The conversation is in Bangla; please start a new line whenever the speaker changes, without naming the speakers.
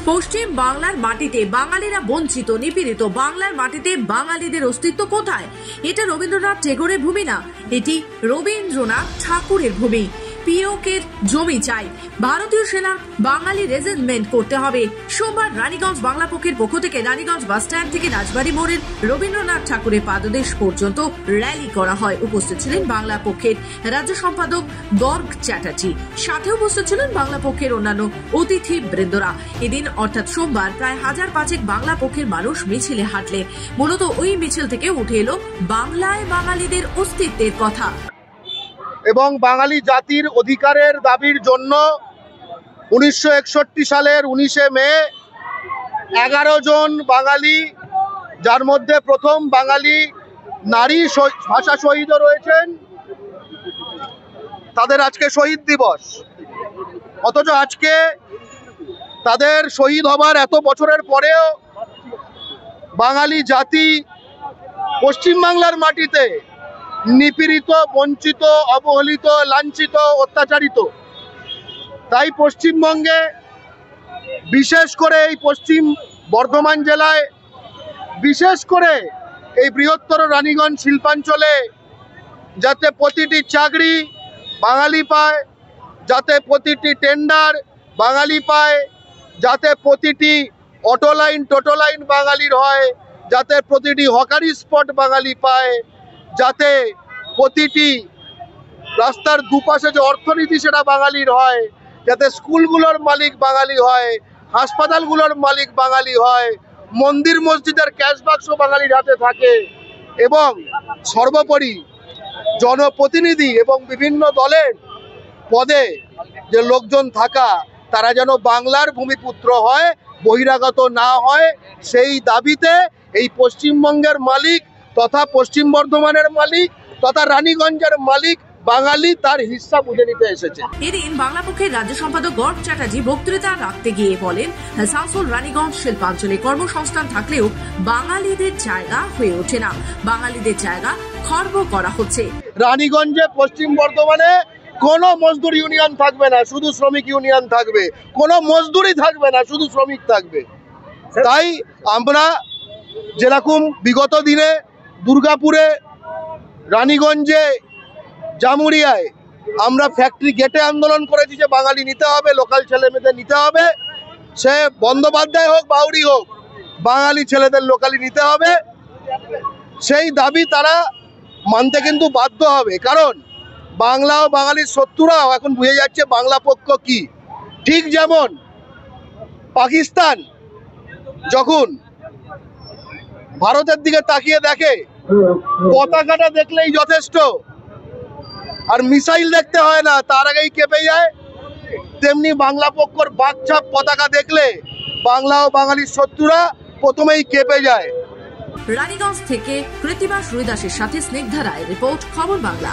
পশ্চিম বাংলার মাটিতে বাঙালিরা বঞ্চিত, নিপীড়িত। বাংলার মাটিতে বাঙালিদের অস্তিত্ব কোথায়? এটা রবীন্দ্রনাথ টেগোরের ভূমি না, এটি রবীন্দ্রনাথ ঠাকুরের ভূমি। পিওকের জমি চাই, ভারতীয় সেনা বাঙালি রেজিমেন্ট করতে হবে। সোমবার রানীগঞ্জ বাংলা পক্ষের পক্ষ থেকে রানীগঞ্জ বাস স্ট্যান্ড থেকে রাজবাড়ী মোড়ের রবীন্দ্রনাথ ঠাকুরের পাদদেশ পর্যন্ত র্যালি করা হয়। উপস্থিত ছিলেন বাংলা পক্ষের রাজ্য সম্পাদক গর্গ চ্যাটার্জি, সাথে উপস্থিত ছিলেন বাংলা পক্ষের অন্যান্য অতিথি বৃন্দরা। এদিন অর্থাৎ সোমবার প্রায় 1000 বাংলা পক্ষের মানুষ মিছিলে হাঁটলে মূলত ওই মিছিল থেকে উঠে এলো বাংলায় বাঙালিদের অস্তিত্বের কথা
এবং বাঙালি জাতির অধিকারের দাবির জন্য 1961 সালের 19শে মে 11 জন বাঙালি, যার মধ্যে প্রথম বাঙালি নারী ভাষা শহীদও রয়েছেন, তাদের আজকে শহীদ দিবস। অথচ আজকে তাদের শহীদ হবার এত বছরের পরেও বাঙালি জাতি পশ্চিমবাংলার মাটিতে নিপীড়িত, বঞ্চিত, অবহেলিত, লাঞ্ছিত, অত্যাচারিত। তাই পশ্চিমবঙ্গে, বিশেষ করে এই পশ্চিম বর্ধমান জেলায়, বিশেষ করে এই বৃহত্তর রানীগঞ্জ শিল্পাঞ্চলে যাতে প্রতিটি চাকরি বাঙালি পায়, যাতে প্রতিটি টেন্ডার বাঙালি পায়, যাতে প্রতিটি অটো লাইন টোটো লাইন বাঙালির হয়, যাতে প্রতিটি হকারি স্পট বাঙালি পায়, যাতে প্রতিটি রাস্তার দুপাশে যে অর্থনীতি সেটা বাঙালির হয়, যাতে স্কুলগুলোর মালিক বাঙালি হয়, হাসপাতালগুলোর মালিক বাঙালি হয়, মন্দির মসজিদের ক্যাশ বাক্স বাঙালির হাতে থাকে, এবং সর্বোপরি জনপ্রতিনিধি এবং বিভিন্ন দলের পদে যে লোকজন থাকা, তারা যেন বাংলার ভূমিপুত্র হয়, বহিরাগত না হয়, সেই দাবিতে এই পশ্চিমবঙ্গের মালিক তথা পশ্চিম বর্ধমানের মালিক তথা রানীগঞ্জের মালিক বাঙালি তার হিস্সা বুঝে নিতে এসেছে।
এদিন বাংলা পক্ষের রাজ্য সম্পাদক গর্গ চ্যাটার্জি বক্তৃতা রাখতে গিয়ে বলেন, আসানসোল রানীগঞ্জ শিল্পাঞ্চলে কর্মসংস্থান থাকলেও বাঙালিদের জায়গা হয়ে ওঠে না, বাঙালিদের জায়গা খর্ব করা হচ্ছে।
রানীগঞ্জে পশ্চিম বর্ধমানে কোনো মজদুর ইউনিয়ন থাকবে না, শুধু শ্রমিক ইউনিয়ন থাকবে। কোনো মজদুরি থাকবে না, শুধু শ্রমিক থাকবে। তাই আমরা যেরকম বিগত দিনে দুর্গাপুরে, রানীগঞ্জে, জামুরিয়ায় আমরা ফ্যাক্টরি গেটে আন্দোলন করেছি যে বাঙালি নিতে হবে, লোকাল ছেলে মেয়েদের নিতে হবে, সে বন্দ্যোপাধ্যায় হোক বাউরি হোক, বাঙালি ছেলেদের লোকালি নিতে হবে। সেই দাবি তারা মানতে কিন্তু বাধ্য হবে, কারণ বাংলা ও বাঙালির শত্রুরাও এখন বুঝে যাচ্ছে বাংলা পক্ষ কি। ঠিক যেমন পাকিস্তান যখন ভারতের দিকে তাকিয়ে দেখে পতাকাটা দেখলেই যথেষ্ট, আর মিসাইল দেখতে হয় না, তার আগেই কেঁপে যায়, তেমনি বাংলা পক্ষর বাঘছাপ পতাকা দেখলে বাংলা ও বাঙালির শত্রুরা প্রথমেই কেঁপে যায়।
রানীগঞ্জ থেকে কৃত্তিবাস রুইদাসের সাথে স্নিগ্ধা রায়, রিপোর্ট খবর বাংলা।